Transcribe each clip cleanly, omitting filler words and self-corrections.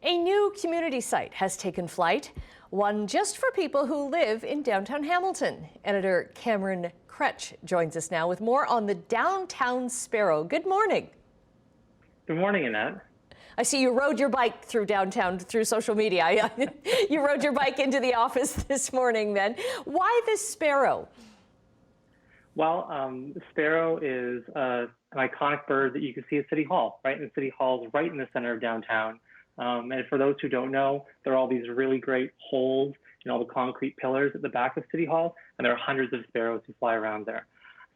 A new community site has taken flight, one just for people who live in downtown Hamilton. Editor Cameron Kroetsch joins us now with more on the Downtown Sparrow. Good morning. Good morning, Annette. I see you rode your bike through downtown through social media. You rode your bike into the office this morning then. Why the Sparrow? Well, the sparrow is an iconic bird that you can see at City Hall, right? And City Hall is right in the center of downtown. And for those who don't know, there are all these really great holes in all the concrete pillars at the back of City Hall, and there are hundreds of sparrows who fly around there.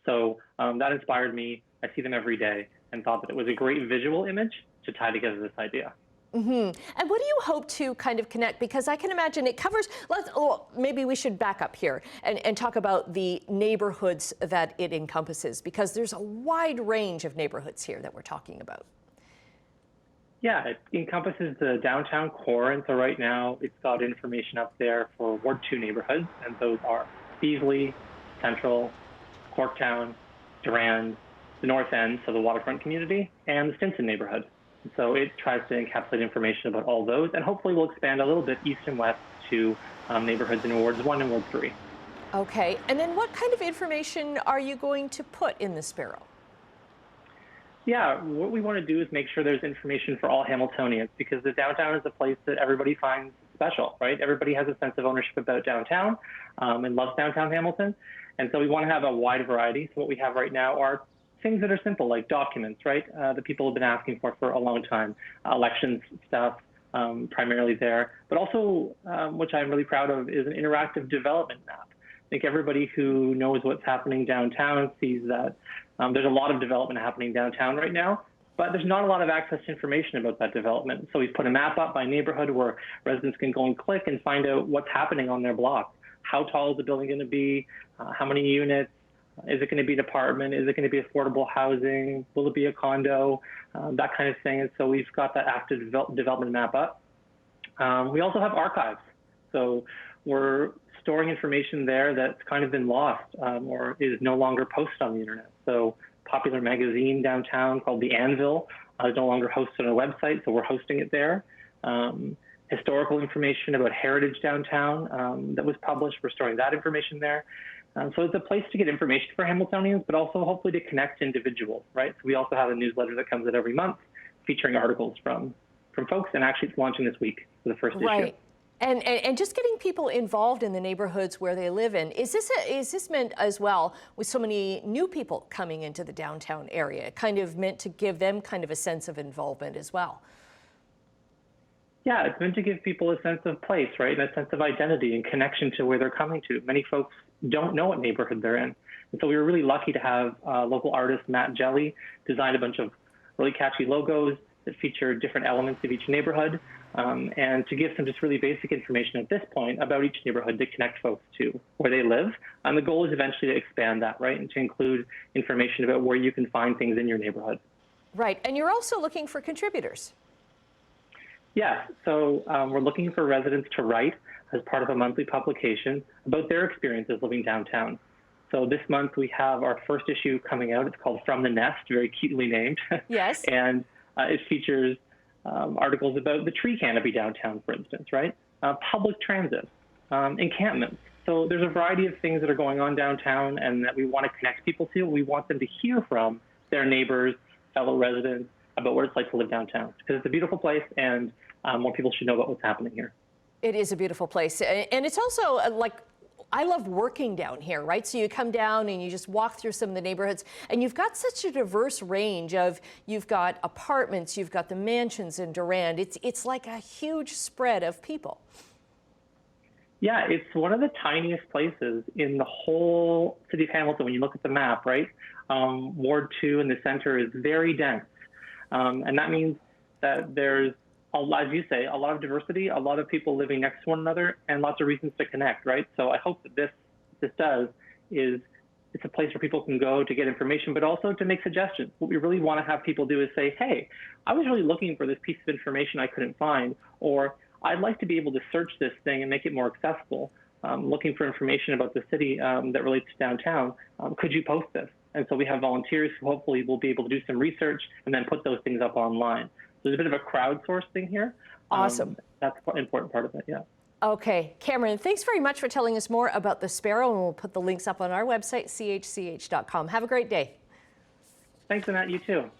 So that inspired me. I see them every day and thought that it was a great visual image to tie together this idea. And what do you hope to kind of connect? Because I can imagine it covers, maybe we should back up here and talk about the neighborhoods that it encompasses, because there's a wide range of neighborhoods here that we're talking about. Yeah, it encompasses the downtown core, and so right now it's got information up there for Ward 2 neighborhoods, and those are Beasley, Central, Corktown, Durand, the North End, so the waterfront community, and the Stinson neighborhood. So it tries to encapsulate information about all those, and hopefully we'll expand a little bit east and west to neighborhoods in Wards 1 and Ward 3. Okay, and then what kind of information are you going to put in the Sparrow? Yeah, what we want to do is make sure there's information for all Hamiltonians, because the downtown is a place that everybody finds special, right? Everybody has a sense of ownership about downtown and loves downtown Hamilton. And so we want to have a wide variety. So what we have right now are things that are simple, like documents, right? That people have been asking for a long time. Elections stuff, primarily there. But also, which I'm really proud of, is an interactive development map. I think everybody who knows what's happening downtown sees that there's a lot of development happening downtown right now, but there's not a lot of access to information about that development. So we've put a map up by neighborhood where residents can go and click and find out what's happening on their block. How tall is the building going to be? How many units? Is it going to be an apartment? Is it going to be affordable housing? Will it be a condo? That kind of thing. And so we've got that active development map up. We also have archives. So we're storing information there that's kind of been lost or is no longer posted on the internet. So popular magazine downtown called The Anvil is no longer hosted on a website, so we're hosting it there. Historical information about heritage downtown that was published, we're storing that information there. So it's a place to get information for Hamiltonians, but also hopefully to connect individuals, right? So we also have a newsletter that comes out every month featuring articles from folks, and actually it's launching this week for the first issue. And just getting people involved in the neighborhoods where they live in. Is this meant as well, with so many new people coming into the downtown area, kind of meant to give them kind of a sense of involvement as well? Yeah, it's meant to give people a sense of place, right? And a sense of identity and connection to where they're coming to. Many folks don't know what neighborhood they're in. And so we were really lucky to have local artist Matt Jelly design a bunch of really catchy logos that feature different elements of each neighborhood, and to give some just really basic information at this point about each neighborhood to connect folks to where they live. And the goal is eventually to expand that, right? And to include information about where you can find things in your neighborhood. Right, and you're also looking for contributors. Yes, so we're looking for residents to write as part of a monthly publication about their experiences living downtown. So this month we have our first issue coming out. It's called From the Nest, very cutely named. Yes. And it features articles about the tree canopy downtown, for instance, right? Public transit, encampments. So there's a variety of things that are going on downtown and that we want to connect people to. We want them to hear from their neighbors, fellow residents, about what it's like to live downtown, because it's a beautiful place and more people should know about what's happening here. It is a beautiful place. And it's also I love working down here, right? So you come down and you just walk through some of the neighborhoods, and you've got such a diverse range of, you've got apartments, you've got the mansions in Durand. It's like a huge spread of people. Yeah, it's one of the tiniest places in the whole city of Hamilton when you look at the map, right? Ward 2 in the center is very dense. And that means that there's, as you say, a lot of diversity, a lot of people living next to one another, and lots of reasons to connect, right? So I hope that this does is it's a place where people can go to get information, but also to make suggestions. What we really want to have people do is say, hey, I was really looking for this piece of information I couldn't find, or I'd like to be able to search this thing and make it more accessible. Looking for information about the city that relates to downtown. Could you post this? And so we have volunteers who hopefully will be able to do some research and then put those things up online. there's a bit of a crowdsourced thing here. Awesome. That's an important part of it, yeah. Okay, Cameron, thanks very much for telling us more about the Sparrow, and we'll put the links up on our website, chch.com. Have a great day. Thanks, Annette. You too.